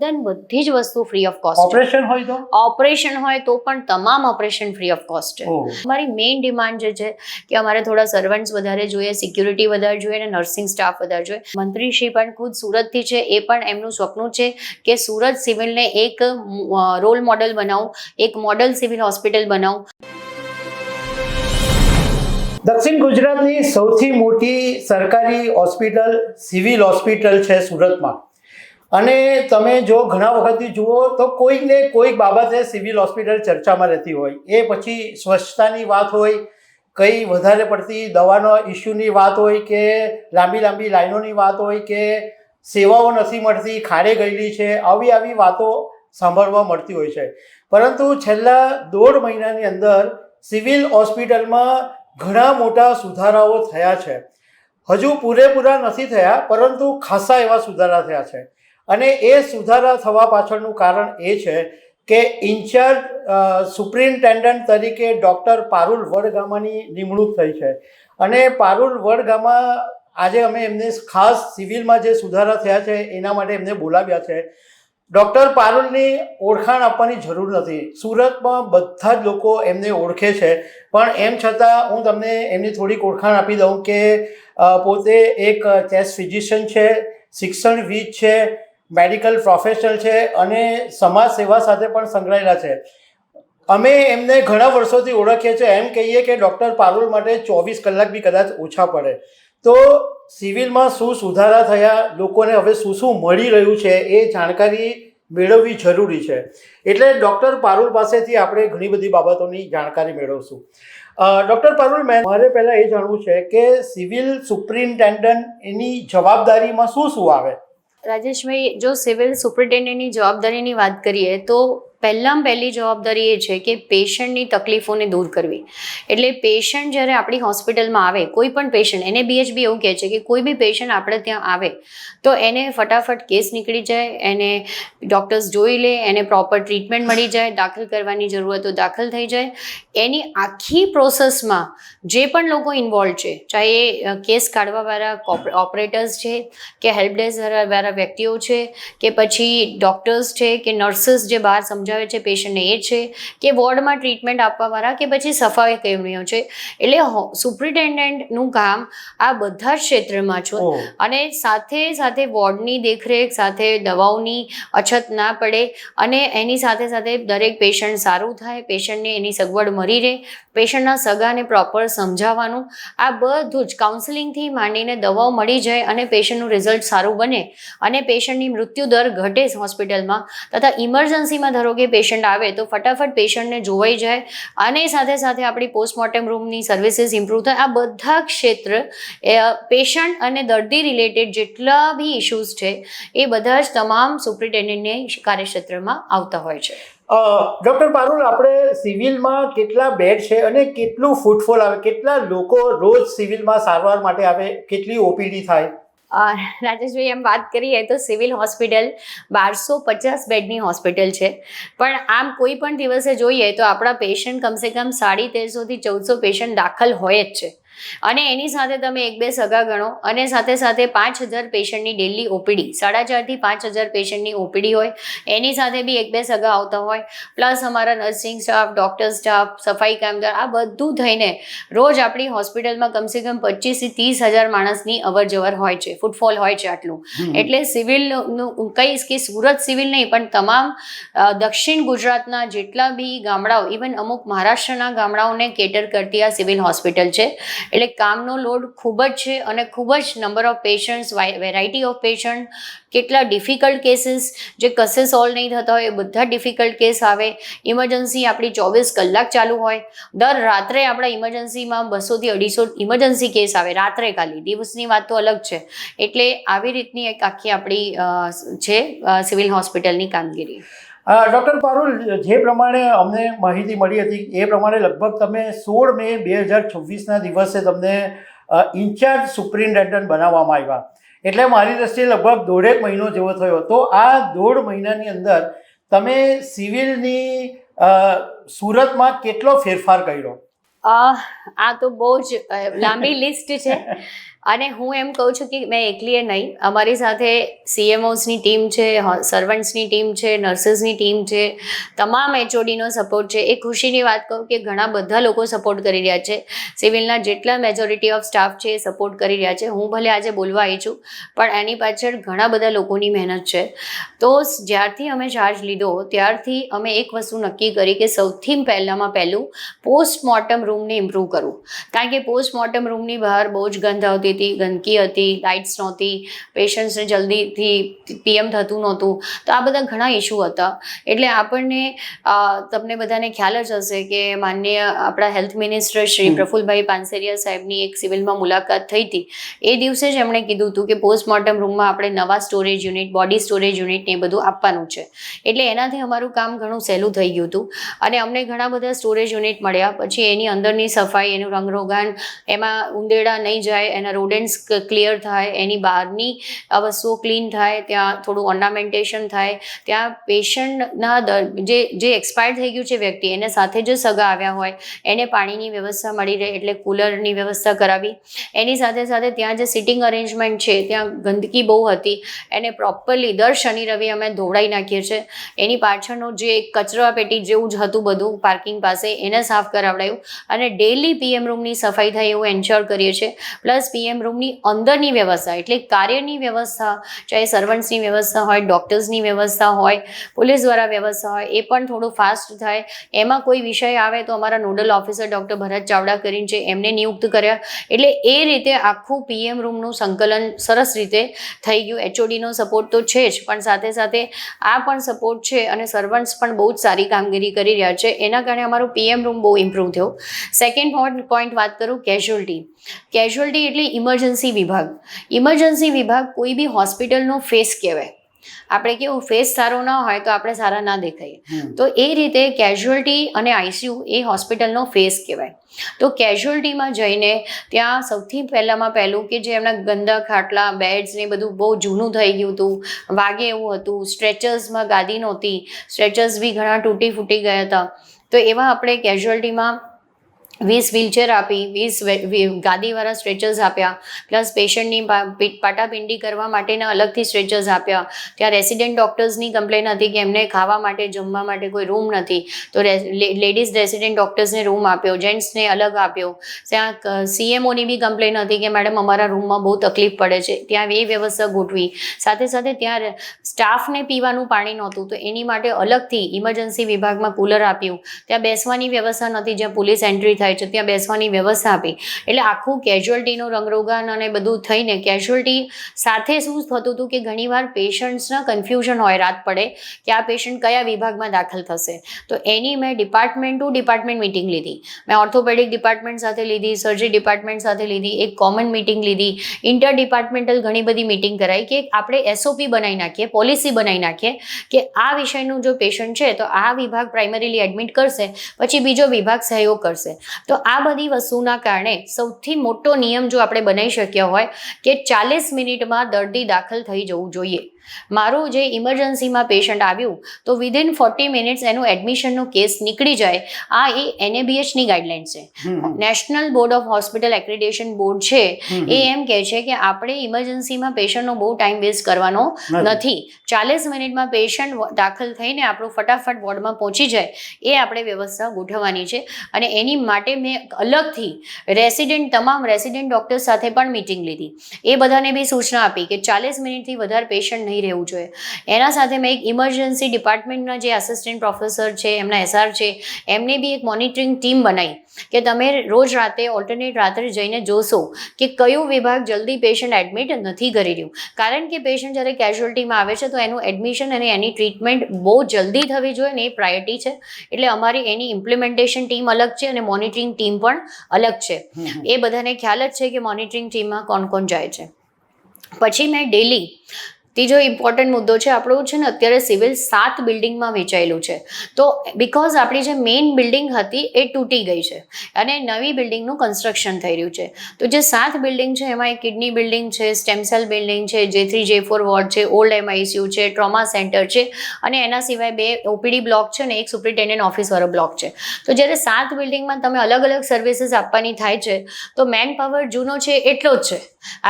દેન બધી જ વસ્તુ ફ્રી ઓફ કોસ્ટ. ઓપરેશન હોય તો પણ તમામ ઓપરેશન ફ્રી ઓફ કોસ્ટ છે. અમારી મેઇન ડિમાન્ડ જે છે કે અમારે થોડા સર્વન્ટ્સ વધારે જોઈએ, સિક્યુરિટી વધારે જોઈએ અને નર્સિંગ સ્ટાફ વધારે જોઈએ. મંત્રીશ્રી પણ ખુદ સુરતથી છે, એ પણ એમનું સપનું છે કે સુરત સિવિલને એક રોલ મોડલ બનાવું, એક મોડલ સિવિલ હોસ્પિટલ બનાવું. દક્ષિણ ગુજરાતની સૌથી મોટી સરકારી હોસ્પિટલ સિવિલ હોસ્પિટલ છે સુરતમાં. અને તમે જો ઘણા વખતથી જુઓ તો કોઈક ને કોઈક બાબતે સિવિલ હોસ્પિટલ ચર્ચામાં રહેતી હોય. એ પછી સ્વચ્છતાની વાત હોય, કઈ વધારે પડતી દવાનો ઇસ્યુની વાત હોય, કે લાંબી લાઈનોની વાત હોય, કે સેવાઓ નથી મળતી, ખાડે ગયેલી છે, આવી વાતો સાંભળવા મળતી હોય છે. પરંતુ છેલ્લા 1.5 મહિનાની અંદર સિવિલ હોસ્પિટલમાં ઘણા મોટા સુધારાઓ થયા છે. હજુ પૂરેપૂરા નથી થયા, પરંતુ ખાસા એવા સુધારા થયા છે. અને એ સુધારા થવા પાછળનું કારણ એ છે કે ઇન્ચાર્જ સુપ્રિન્ટેન્ડન્ટ તરીકે ડૉક્ટર પારુલ વડગામાની નિમણૂક થઈ છે. અને પારુલ વડગામા આજે અમે એમને ખાસ સિવિલમાં જે સુધારા થયા છે એના માટે એમને બોલાવ્યા છે. ડૉક્ટર પારુલની ઓળખાણ આપવાની જરૂર નથી. સુરતમાં બધા જ લોકો એમને ઓળખે છે. પણ એમ છતાં હું તમને એમની થોડીક ઓળખાણ આપી દઉં કે પોતે એક ચેસ્ટ ફિઝિશિયન છે, શિક્ષણવિદ છે, મેડિકલ પ્રોફેશનલ છે અને સમાજ સેવા સાથે પણ સંકળાયેલા છે. અમે એમને ઘણા વર્ષોથી ઓળખીએ છીએ. એમ કહીએ કે ડૉક્ટર પારુલ માટે 24 કલાક બી કદાચ ઓછા પડે. તો સિવિલમાં શું સુધારા થયા, લોકોને હવે શું મળી રહ્યું છે એ જાણકારી મેળવવી જરૂરી છે. એટલે ડૉક્ટર પારુલ પાસેથી આપણે ઘણી બધી બાબતોની જાણકારી મેળવશું. ડૉક્ટર પારુલ, મારે પહેલાં એ જાણવું છે કે સિવિલ સુપ્રિન્ટેન્ડન્ટ એની જવાબદારીમાં શું આવે? રાજેશભાઈ, જો સિવિલ સુપ્રિન્ટેન્ડન્ટની જવાબદારીની વાત કરીએ તો પહેલી જવાબદારી એ છે કે પેશન્ટની તકલીફોને દૂર કરવી. એટલે પેશન્ટ જ્યારે આપણી હોસ્પિટલમાં આવે, કોઈ પણ પેશન્ટ, એને BHB એવું કહે છે કે કોઈ બી પેશન્ટ આપણે ત્યાં આવે તો એને ફટાફટ કેસ નીકળી જાય, એને ડૉક્ટર્સ જોઈ લે, એને પ્રોપર ટ્રીટમેન્ટ મળી જાય, દાખલ કરવાની જરૂરત તો દાખલ થઈ જાય. એની આખી પ્રોસેસમાં જે પણ લોકો ઇન્વોલ્વ છે, ચાહે એ કેસ કાઢવાવાળા ઓપરેટર્સ છે, કે હેલ્પ ડેસ્ક વાળા વ્યક્તિઓ છે, કે પછી ડૉક્ટર્સ છે, કે નર્સિસ જે બહાર સમજાવે છે પેશન્ટને એ છે, કે વોર્ડમાં ટ્રીટમેન્ટ આપવાવાળા, કે પછી સફાઈ કર્મીઓ છે. એટલે સુપ્રિન્ટેન્ડન્ટનું કામ આ બધા જ ક્ષેત્રમાં છે. અને સાથે વોર્ડની દેખરેખ, સાથે દવાઓની અછત ના પડે અને એની સાથે દરેક પેશન્ટ સારું થાય, પેશન્ટને એની સગવડ મળી રહે, પેશન્ટના સગાને પ્રોપર સમજાવવાનું, આ બધું જ કાઉન્સેલિંગથી માંડીને દવાઓ મળી જાય અને પેશન્ટનું રિઝલ્ટ સારું બને અને પેશન્ટની મૃત્યુ દર ઘટે હોસ્પિટલમાં. તથા ઇમરજન્સીમાં ધારો કે પેશન્ટ આવે તો ફટાફટ પેશન્ટને જોવાઈ જાય અને સાથે આપણી પોસ્ટમોર્ટમ રૂમની સર્વિસીસ ઇમ્પ્રૂવ થાય. આ બધા ક્ષેત્ર પેશન્ટ અને દર્દી રિલેટેડ જેટલા બી ઇશ્યુઝ છે એ બધા જ તમામ સુપ્રિન્ટેન્ડન્ટની કાર્યક્ષેત્રમાં આવતા હોય છે. ડૉક્ટર પારુલ, આપણે સિવિલમાં કેટલા બેડ છે અને કેટલું ફૂટફોલ આવે, કેટલા લોકો રોજ સિવિલમાં સારવાર માટે આવે, કેટલી OPD થાય? રાજેશભાઈ, એમ વાત કરીએ તો સિવિલ હોસ્પિટલ 1250 બેડની હોસ્પિટલ છે. પણ આમ કોઈ પણ દિવસે જોઈએ તો આપણા પેશન્ટ કમસે કમ 1350 થી 1400 પેશન્ટ દાખલ હોય જ છે. અને એની સાથે તમે 1-2 સગા ગણો અને સાથે 5000 પેશન્ટની ડેલી OPD, 4,500 થી 5000 પેશન્ટની OPD હોય. એની સાથે બી 1-2 સગા આવતા હોય, પ્લસ અમારા નર્સિંગ સ્ટાફ, ડૉક્ટર સ્ટાફ, સફાઈ કામદાર, આ બધું થઈને રોજ આપણી હોસ્પિટલમાં કમસે કમ 25 થી 30,000 માણસની અવર-જવર હોય છે, ફૂટફોલ હોય છે આટલું. એટલે સિવિલનું કહીશ કે સુરત સિવિલ નહીં પણ તમામ દક્ષિણ ગુજરાતના જેટલા બી ગામડાઓ, ઇવન અમુક મહારાષ્ટ્રના ગામડાઓને કેટર કરતી આ સિવિલ હોસ્પિટલ છે. એટલે કામનો લોડ ખૂબ જ છે અને ખૂબ જ number of patients, variety of patient, કેટલા ડિફિકલ્ટ કેસીસ જે કશે સોલ્વ નહીં થતા હોય એ બધા ડિફિકલ્ટ કેસ આવે. ઇમરજન્સી આપણી 24 કલાક ચાલુ હોય. દર રાત્રે આપણા ઇમરજન્સીમાં 200 થી 250 ઇમરજન્સી કેસ આવે રાત્રે, ખાલી દિવસની વાત તો અલગ છે. એટલે આવી રીતની એક આખી આપણી છે સિવિલ હોસ્પિટલની કામગીરી. ડૉક્ટર પારુલ, જે પ્રમાણે અમને માહિતી મળી હતી એ પ્રમાણે લગભગ તમે 16 મે 2026ના દિવસે તમને ઇન્ચાર્જ સુપ્રિન્ટેન્ડન્ટ બનાવવામાં આવ્યા. એટલે મારી દ્રષ્ટિએ લગભગ 1.5 મહિનો જેવો થયો. તો આ 1.5 મહિનાની અંદર તમે સિવિલની સુરતમાં કેટલો ફેરફાર કર્યો? આ તો બહુ જ લાંબી લિસ્ટ છે. અને હું એમ કહું છું કે મેં એકલીએ નહીં, અમારી સાથે CMOsની ટીમ છે, સર્વન્ટ્સની ટીમ છે, નર્સિસની ટીમ છે, તમામ HODનો સપોર્ટ છે. એ ખુશીની વાત કહું કે ઘણા બધા લોકો સપોર્ટ કરી રહ્યા છે. સિવિલના જેટલા મેજોરિટી ઓફ સ્ટાફ છે એ સપોર્ટ કરી રહ્યા છે. હું ભલે આજે બોલવા આવી છું, પણ એની પાછળ ઘણા બધા લોકોની મહેનત છે. તો જ્યારથી અમે ચાર્જ લીધો ત્યારથી અમે એક વસ્તુ નક્કી કરી કે સૌથી પહેલું પોસ્ટમોર્ટમ રૂમને ઇમ્પ્રૂવ કરવું. કારણ કે પોસ્ટમોર્ટમ રૂમની બહાર બહુ જ ગંધ આવતી હતી, ગંદકી હતી, લાઇટ્સ નહોતી, પેશન્ટ્સને જલ્દીથી PM થતું નહોતું. તો આ બધા ઘણા ઇસ્યુ હતા. એટલે આપણને તમને બધાને ખ્યાલ જ હશે કે માનનીય આપણા હેલ્થ મિનિસ્ટર શ્રી પ્રફુલભાઈ પાનસેરિયા સાહેબની એક સિવિલમાં મુલાકાત થઈ હતી. એ દિવસે જ એમણે કીધું હતું કે પોસ્ટમોર્ટમ રૂમમાં આપણે નવા storage unit, body storage unit ને એ બધું આપવાનું છે. એટલે એનાથી અમારું કામ ઘણું સહેલું થઈ ગયું હતું અને અમને ઘણા બધા સ્ટોરેજ યુનિટ મળ્યા. પછી એની અંદરની સફાઈ, એનું રંગરોગાન, એમાં ઉંદેડા નહીં જાય, એના રોડેન્ટ્સ ક્લિયર થાય, એની બહારની વસ્તુઓ ક્લીન થાય, ત્યાં થોડું ઓર્નામેન્ટેશન થાય, ત્યાં પેશન્ટના જે એક્સપાયર થઈ ગયું છે વ્યક્તિ, એને સાથે જે સગા આવ્યા હોય એને પાણીની વ્યવસ્થા મળી રહે એટલે કુલરની વ્યવસ્થા કરાવી. એની સાથે સાથે ત્યાં જે સિટિંગ અરેન્જમેન્ટ છે ત્યાં ગંદકી બહુ હતી, એને પ્રોપરલી દર શનિ રવિ અમે ધોવડાવી નાખીએ છીએ. એની પાછળનું જે કચરા પેટી જેવું જ હતું બધું પાર્કિંગ પાસે, એને સાફ કરાવડાયું અને ડેલી PM રૂમની સફાઈ થાય એવું એન્શ્યોર કરીએ છીએ. પ્લસ PM રૂમની અંદરની વ્યવસ્થા એટલે કાર્યની વ્યવસ્થા, ચાહે સર્વન્ટ્સની વ્યવસ્થા હોય, ડૉક્ટર્સની વ્યવસ્થા હોય, પોલીસ દ્વારા વ્યવસ્થા હોય, એ પણ થોડું ફાસ્ટ થાય. એમાં કોઈ વિષય આવે તો અમારા નોડલ ઓફિસર ડૉક્ટર ભરત ચાવડા કરીને છે એમને નિયુક્ત કર્યા. એટલે એ રીતે આખું PM રૂમનું સંકલન સરસ રીતે થઈ ગયું. HODનો સપોર્ટ તો છે જ, પણ સાથે સાથે આ પણ સપોર્ટ છે અને સર્વન્ટ્સ પણ બહુ જ સારી કામગીરી કરી રહ્યા છે. એના કારણે અમારું PM રૂમ બહુ ઇમ્પ્રૂવ થયો. સેકન્ડ પોઈન્ટ વાત કરું, કેઝ્યુઅલ્ટી એટલે ઇમરજન્સી વિભાગ. ઇમરજન્સી વિભાગ કોઈ બી હોસ્પિટલનો ફેસ કહેવાય. આપણે કેવું ફેસ સારો ના હોય તો આપણે સારા ના દેખાઈએ. તો એ રીતે કેઝ્યુઅલ્ટી અને ICU એ હોસ્પિટલનો ફેસ કહેવાય. તો કેઝ્યુઅલ્ટીમાં જઈને ત્યાં સૌથી પહેલું કે જે એમના ગંદા ખાટલા, બેડ્સ ને બધું બહુ જૂનું થઈ ગયું હતું, વાગે એવું હતું, સ્ટ્રેચર્સમાં ગાદી નહોતી, સ્ટ્રેચર્સ બી ઘણા તૂટી ફૂટી ગયા હતા. તો એવા આપણે કેઝ્યુઅલ્ટીમાં 20 વ્હીલચેર આપી, 20 ગાદીવાળા સ્ટ્રેચર્સ આપ્યા, પ્લસ પેશન્ટની પાટાપિંડી કરવા માટેના અલગથી સ્ટ્રેચર્સ આપ્યા. ત્યાં રેસિડેન્ટ ડૉક્ટર્સની કમ્પ્લેન હતી કે એમને ખાવા માટે, જમવા માટે કોઈ રૂમ નથી, તો લેડીઝ રેસિડેન્ટ ડૉક્ટર્સને રૂમ આપ્યો, જેન્ટ્સને અલગ આપ્યો. ત્યાં CMOની બી કમ્પ્લેન હતી કે મેડમ અમારા રૂમમાં બહુ તકલીફ પડે છે, ત્યાં એ વ્યવસ્થા ગોઠવી. સાથે સાથે ત્યાં સ્ટાફને પીવાનું પાણી નહોતું તો એની માટે અલગથી ઇમરજન્સી વિભાગમાં કુલર આપ્યું. ત્યાં બેસવાની વ્યવસ્થા નથી, જ્યાં પોલીસ એન્ટ્રી થાય છે ત્યાં બેસવાની વ્યવસ્થા આપી. એટલે આખું કેઝ્યુઅલ્ટીનો રંગરોગાન અને બધું થઈને કેઝ્યુઅલ્ટી સાથે શું થતું હતું કે ઘણીવાર પેશન્ટ્સના કન્ફ્યુઝન હોય રાત પડે કે આ પેશન્ટ કયા વિભાગમાં દાખલ થશે. તો એની મેં ડિપાર્ટમેન્ટ ટુ ડિપાર્ટમેન્ટ મિટિંગ લીધી. મેં ઓર્થોપેડિક ડિપાર્ટમેન્ટ સાથે લીધી, સર્જરી ડિપાર્ટમેન્ટ સાથે લીધી, એક કોમન મિટિંગ લીધી, ઇન્ટર ડિપાર્ટમેન્ટલ ઘણી બધી મિટિંગ કરાઈ કે આપણે SOP બનાવી નાખીએ, પોલિસી બનાવી નાખીએ કે આ વિષયનું જો પેશન્ટ છે તો આ વિભાગ પ્રાઇમરીલી એડમિટ કરશે, પછી બીજો વિભાગ સહયોગ કરશે. તો આ બધી વસ્તુના કારણે સૌથી મોટો નિયમ જો આપણે બનાવી શક્યા હોય કે 40 મિનિટમાં દર્દી દાખલ થઈ જવું જોઈએ. મારું જે ઇમરજન્સીમાં પેશન્ટ આવ્યું તો વિધિન 40 મિનિટ્સ એનું એડમિશનનો કેસ નીકળી જાય. આ એ NABHની ગાઈડલાઇન છે, national board of hospital accreditation board છે. એ એમ કહે છે કે આપણે ઇમરજન્સીમાં પેશન્ટનો બહુ ટાઈમ વેસ્ટ કરવાનો નથી. 40 મિનિટમાં પેશન્ટ દાખલ થઈને આપણું ફટાફટ વોર્ડમાં પહોંચી જાય એ આપણે વ્યવસ્થા ગોઠવવાની છે. અને એની માટે મેં અલગથી તમામ રેસિડેન્ટ ડૉક્ટર્સ સાથે પણ મિટિંગ લીધી. એ બધાને બી સૂચના આપી કે 40 મિનિટથી વધારે પેશન્ટ નહીં રહેવું જોઈએ. એના સાથે મેં એક ઇમરજન્સી ડિપાર્ટમેન્ટના જે આસિસ્ટન્ટ પ્રોફેસર છે, એમના SR છે, એમને બી એક મોનિટરિંગ ટીમ બનાવી કે તમે રોજ રાતે ઓલ્ટરનેટ રાત્રે જઈને જોશો કે કયો વિભાગ જલ્દી પેશન્ટ એડમિટ નથી કરી રહ્યું. કારણ કે પેશન્ટ જ્યારે કેઝ્યુઅલ્ટીમાં આવે છે તો એનું એડમિશન અને એની ટ્રીટમેન્ટ બહુ જલ્દી થવી જોઈએ ને એ પ્રાયોરિટી છે. એટલે અમારી એની ઇમ્પ્લિમેન્ટેશન ટીમ અલગ છે અને મોનિટરિંગ ટીમ પણ અલગ છે. એ બધાને ખ્યાલ જ છે કે મોનિટરિંગ ટીમમાં કોણ કોણ જાય છે. પછી મેં ડેલી ત્રીજો ઇમ્પોર્ટન્ટ મુદ્દો છે આપણો છે ને, અત્યારે સિવિલ 7 બિલ્ડિંગમાં વેચાયેલું છે. તો બિકોઝ આપણી જે મેઇન બિલ્ડિંગ હતી એ તૂટી ગઈ છે અને નવી બિલ્ડિંગનું કન્સ્ટ્રક્શન થઈ રહ્યું છે. તો જે 7 બિલ્ડિંગ છે એમાં એક કિડની બિલ્ડિંગ છે, સ્ટેમ સેલ બિલ્ડિંગ છે, J3 J4 વોર્ડ છે, ઓલ્ડ MICU છે, ટ્રોમા સેન્ટર છે અને એના સિવાય 2 OPD બ્લોક છે ને એક સુપ્રિન્ટેન્ડન્ટ ઓફિસવાળો બ્લોક છે. તો જ્યારે 7 બિલ્ડિંગમાં તમે અલગ અલગ સર્વિસીસ આપવાની થાય છે તો મેન પાવર જૂનો છે એટલો જ છે,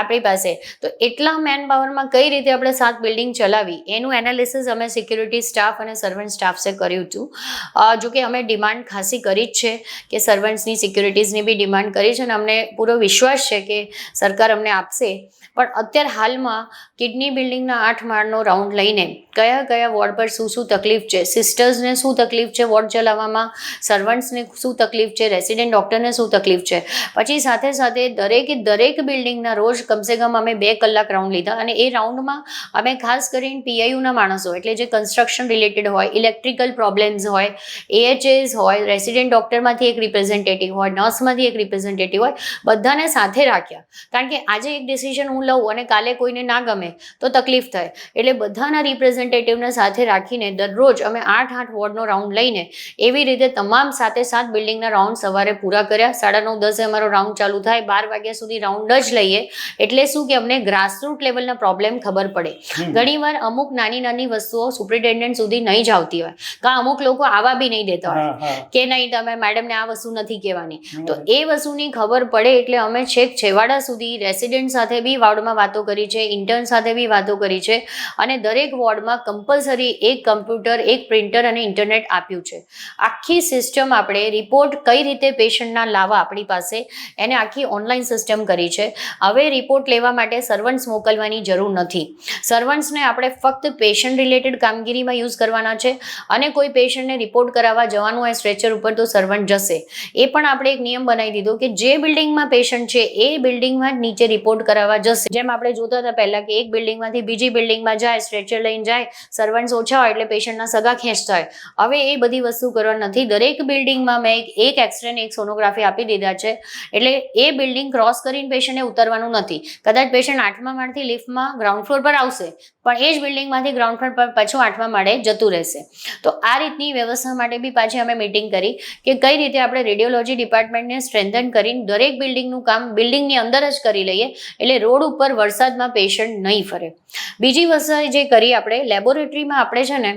આપણી પાસે. તો એટલા મેન પાવરમાં કઈ રીતે આપણે 7 બિલ્ડિંગ ચલાવી એનું એનાલિસિસ અમે સિક્યુરિટી સ્ટાફ અને સર્વન્ટ સ્ટાફસે કર્યું હતું. જો કે અમે ડિમાન્ડ ખાસી કરી જ છે કે સર્વન્ટ્સની સિક્યુરિટીઝની બી ડિમાન્ડ કરી છે અને અમને પૂરો વિશ્વાસ છે કે સરકાર અમને આપશે. પણ અત્યારે હાલમાં કિડની બિલ્ડિંગના 8 માળનો રાઉન્ડ લઈને કયા વોર્ડ પર શું તકલીફ છે, સિસ્ટર્સને શું તકલીફ છે વોર્ડ ચલાવવામાં, સર્વન્ટ્સને શું તકલીફ છે, રેસિડેન્ટ ડૉક્ટરને શું તકલીફ છે, પછી સાથે દરેક બિલ્ડિંગના રોજ કમસે કમ અમે 2 કલાક રાઉન્ડ લીધા. અને એ રાઉન્ડમાં અમે ખાસ કરીને PIUના માણસો એટલે જે કન્સ્ટ્રક્શન રિલેટેડ હોય, ઇલેક્ટ્રિકલ પ્રોબ્લેમ્સ હોય, AHS હોય, રેસિડેન્ટ ડૉક્ટરમાંથી એક રિપ્રેઝેન્ટેટિવ હોય, નર્સમાંથી એક રિપ્રેઝેન્ટેટિવ હોય, બધાને સાથે રાખ્યા. કારણ કે આજે એક ડિસિઝન હું લઉં અને કાલે કોઈને ના ગમે તો તકલીફ થાય. એટલે બધાના રિપ્રેઝેન્ટેટિવને સાથે રાખીને દરરોજ અમે 8 વોર્ડનો રાઉન્ડ લઈને એવી રીતે તમામ 7 બિલ્ડિંગના રાઉન્ડ સવારે પૂરા કર્યા. 9:30 અમારો રાઉન્ડ ચાલુ થાય, 12 વાગ્યા સુધી રાઉન્ડ જ લઈએ. એટલે શું કે અમને ગ્રાસરૂટ લેવલના પ્રોબ્લેમ ખબર પડે. ઘણીવાર અમુક નાની વસ્તુઓ સુપ્રિન્ટેન્ડન્ટ સુધી નહીં જ આવતી હોય, કાં અમુક લોકો આવા બી નહીં દેતા હોય કે નહીં તમે મેડમને આ વસ્તુ નથી કહેવાની. તો એ વસ્તુની ખબર પડે એટલે અમે છેક છેવાડા સુધી રેસિડેન્ટ સાથે બી વોર્ડમાં વાતો કરી છે, ઇન્ટર્ન સાથે બી વાતો કરી છે અને દરેક વોર્ડમાં કમ્પલસરી એક કમ્પ્યુટર, એક પ્રિન્ટર અને ઇન્ટરનેટ આપ્યું છે. આખી સિસ્ટમ આપણે રિપોર્ટ કઈ રીતે પેશન્ટના લાવવા આપણી પાસે એને આખી ઓનલાઈન સિસ્ટમ કરી છે. હવે રિપોર્ટ લેવા માટે સર્વન્ટ્સ મોકલવાની જરૂર નથી. સર્વન્ટ્સને આપણે ફક્ત પેશન્ટ રિલેટેડ કામગીરીમાં યુઝ કરવાના છે અને કોઈ પેશન્ટને રિપોર્ટ કરાવવા જવાનું હોય સ્ટ્રેચર ઉપર તો સર્વન્ટ જશે. એ પણ આપણે એક નિયમ બનાવી દીધો કે જે બિલ્ડિંગમાં પેશન્ટ છે એ બિલ્ડિંગમાં જ નીચે રિપોર્ટ કરાવવા જશે. જેમ આપણે જોતા હતા પહેલાં કે એક બિલ્ડિંગમાંથી બીજી બિલ્ડિંગમાં જાય, સ્ટ્રેચર લઈને જાય, સર્વન્ટ્સ ઓછા હોય એટલે પેશન્ટના સગા ખેંચતા હોય. હવે એ બધી વસ્તુ કરવા નથી. દરેક બિલ્ડિંગમાં મેં એક એક્સરે ને એક સોનોગ્રાફી આપી દીધા છે. એટલે એ બિલ્ડિંગ ક્રોસ કરીને પેશન્ટને ઉતરવાનું નથી. કદાચ પેશન્ટ 8મા માળથી લિફ્ટમાં ગ્રાઉન્ડ ફ્લોર પર આવશે પણ એ જ બિલ્ડિંગમાંથી ગ્રાઉન્ડ ફ્લોર પર પાછું 8મા માળે જતું રહેશે. તો આ રીતની વ્યવસ્થા માટે બી પાછી અમે મિટિંગ કરી કે કઈ રીતે આપણે રેડિયોલોજી ડિપાર્ટમેન્ટને સ્ટ્રેન્થન કરીને દરેક બિલ્ડિંગનું કામ બિલ્ડિંગની અંદર જ કરી લઈએ એટલે રોડ ઉપર વરસાદમાં પેશન્ટ નહીં ફરે. બીજી વસ્તુ જે કરી આપણે લેબોરેટરીમાં આપણે છે ને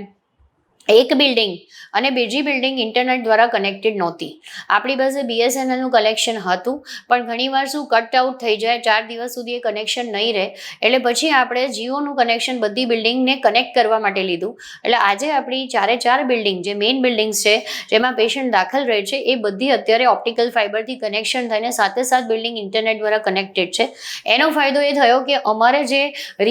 એક બિલ્ડિંગ અને બીજી બિલ્ડિંગ ઇન્ટરનેટ દ્વારા કનેક્ટેડ નહોતી. આપણી પાસે BSNLનું કનેક્શન હતું પણ ઘણીવાર શું કટ આઉટ થઈ જાય, 4 દિવસ સુધી એ કનેક્શન નહીં રહે એટલે પછી આપણે જીઓનું કનેક્શન બધી બિલ્ડિંગને કનેક્ટ કરવા માટે લીધું. એટલે આજે આપણી 4 બિલ્ડિંગ જે મેઇન બિલ્ડિંગ્સ છે જેમાં પેશન્ટ દાખલ રહે છે એ બધી અત્યારે ઓપ્ટિકલ ફાઇબરથી કનેક્શન થઈને 7 બિલ્ડિંગ ઇન્ટરનેટ દ્વારા કનેક્ટેડ છે. એનો ફાયદો એ થયો કે અમારે જે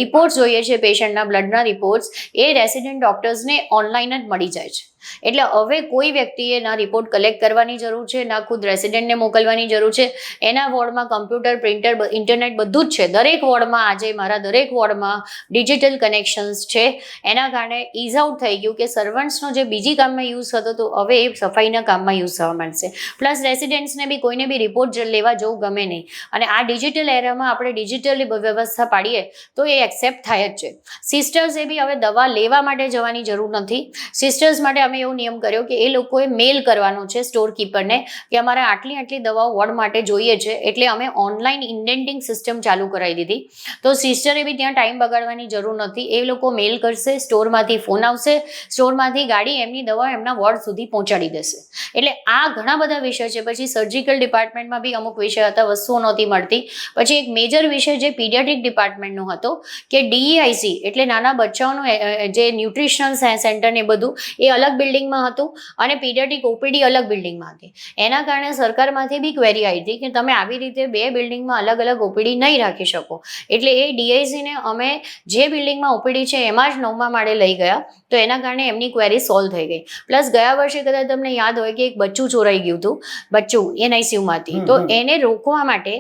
રિપોર્ટ્સ જોઈએ છે પેશન્ટના બ્લડના રિપોર્ટ્સ એ રેસિડેન્ટ ડૉક્ટર્સને ઓનલાઈન જ મળી જાય છે. એટલે હવે કોઈ વ્યક્તિએ ના રિપોર્ટ કલેક્ટ કરવાની જરૂર છે, ના ખુદ રેસિડેન્ટને મોકલવાની જરૂર છે. એના વોર્ડમાં કમ્પ્યુટર, પ્રિન્ટર, ઇન્ટરનેટ બધું જ છે. દરેક વોર્ડમાં આજે મારા દરેક વોર્ડમાં ડિજિટલ કનેક્શન્સ છે. એના કારણે ઇઝ આઉટ થઈ ગયું કે સર્વન્ટ્સનો જે બીજી કામમાં યુઝ થતો હતો હવે એ સફાઈના કામમાં યુઝ થવા માંડશે. પ્લસ રેસિડેન્ટ્સને બી કોઈને બી રિપોર્ટ લેવા જવું ગમે નહીં અને આ ડિજિટલ એરામાં આપણે ડિજિટલ વ્યવસ્થા પાડીએ તો એ એક્સેપ્ટ થાય જ છે. સિસ્ટર્સે બી હવે દવા લેવા માટે જવાની જરૂર નથી. સિસ્ટર્સ માટે અમે એવો નિયમ કર્યો કે એ લોકોએ મેલ કરવાનો છે સ્ટોર કીપરને કે અમારે આટલી દવાઓ વોર્ડ માટે જોઈએ છે. એટલે અમે ઓનલાઈન ઇન્ડેન્ટિંગ સિસ્ટમ ચાલુ કરાવી દીધી. તો સિસ્ટરે બી ત્યાં ટાઈમ બગાડવાની જરૂર નથી. એ લોકો મેલ કરશે, સ્ટોરમાંથી ફોન આવશે, સ્ટોરમાંથી ગાડી એમની દવા એમના વોર્ડ સુધી પહોંચાડી દેશે. એટલે આ ઘણા બધા વિષય છે. પછી સર્જિકલ ડિપાર્ટમેન્ટમાં બી અમુક વિષય હતા, વસ્તુઓ નહોતી મળતી. પછી એક મેજર વિષય જે પીડિયાટ્રિક ડિપાર્ટમેન્ટનો હતો કે DEIC એટલે નાના બચ્ચાઓનું જે ન્યુટ્રિશનલ સેન્ટર ને બધું એ અલગ બિલ્ડિંગમાં હતું અને પીડિયાટ્રિક OPD અલગ બિલ્ડિંગમાં હતી. એના કારણે સરકારમાંથી બી ક્વેરી આવી હતી કે તમે આવી રીતે 2 બિલ્ડિંગમાં અલગ OPD નહીં રાખી શકો. એટલે એ DICને અમે જે બિલ્ડિંગમાં OPD છે એમાં જ 9મા માળે લઈ ગયા. તો એના કારણે એમની ક્વેરી સોલ્વ થઈ ગઈ. પ્લસ ગયા વર્ષે કદાચ તમને યાદ હોય કે એક બચ્ચું ચોરાઈ ગયું હતું, બચ્ચું NICUમાંથી. તો એને રોકવા માટે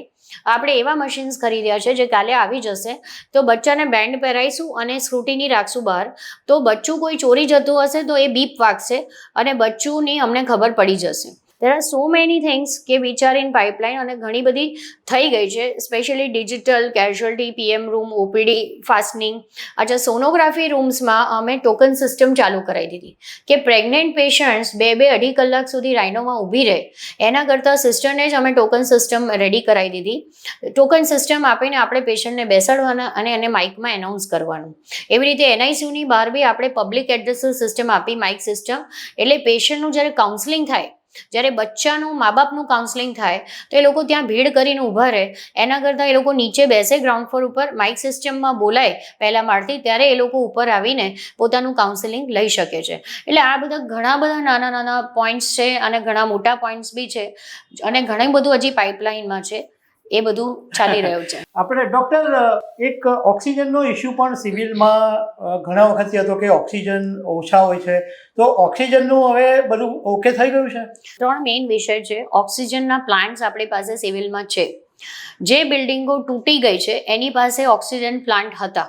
આપણે એવા મશીન્સ ખરીદ્યા છે જે કાલે આવી જશે. તો બચ્ચાને બેન્ડ પહેરાઈશું અને સ્ક્રુટીની રાખશું બહાર. તો બચ્ચું કોઈ ચોરી જતું હશે તો એ બીપ વાગશે અને બચ્ચુની અમને ખબર પડી જશે. There are so many things કે વિચાર ઇન પાઇપલાઇન અને ઘણી બધી થઈ ગઈ છે. Specially digital casualty, PM room, OPD, fastening. અચ્છા, સોનોગ્રાફી રૂમ્સમાં અમે ટોકન સિસ્ટમ ચાલુ કરાવી દીધી કે પ્રેગ્નેન્ટ પેશન્ટ્સ 2-2.5 કલાક સુધી રાઇનોમાં ઊભી રહે એના કરતાં સિસ્ટરને જ અમે ટોકન સિસ્ટમ રેડી કરાવી દીધી. ટોકન સિસ્ટમ આપીને આપણે પેશન્ટને બેસાડવાના અને એને માઇકમાં એનાઉન્સ કરવાનું. એવી રીતે NICUની બહાર બી આપણે પબ્લિક એડ્રેસ સિસ્ટમ આપી, માઇક સિસ્ટમ. એટલે પેશન્ટનું જ્યારે કાઉન્સેલિંગ થાય જ્યારે બચ્ચાનું મા બાપનું કાઉન્સેલિંગ થાય તો એ લોકો ત્યાં ભીડ કરીને ઊભા રહે, એના કરતાં એ લોકો નીચે બેસે, ગ્રાઉન્ડ ફ્લોર ઉપર માઇક સિસ્ટમમાં બોલાય પહેલા માળથી, ત્યારે એ લોકો ઉપર આવીને પોતાનું કાઉન્સેલિંગ લઈ શકે છે. એટલે આ બધા ઘણા બધા નાના નાના પોઈન્ટ્સ છે અને ઘણા મોટા પોઈન્ટ્સ બી છે અને ઘણું બધું હજી પાઇપલાઇનમાં છે. એ બધું ચાલી રહ્યું છે. આપણે ડૉક્ટર, એક ઓક્સિજનનો ઇસ્યુ પણ સિવિલમાં ઘણા વખતથી હતો કે ઓક્સિજન ઓછા હોય છે, તો ઓક્સિજનનું હવે બધું ઓકે થઈ ગયું છે? 3 મેઇન વિષય છે. ઓક્સિજનના પ્લાન્ટ્સ આપણી પાસે સિવિલમાં છે. જે બિલ્ડિંગો તૂટી ગઈ છે એની પાસે ઓક્સિજન પ્લાન્ટ હતા,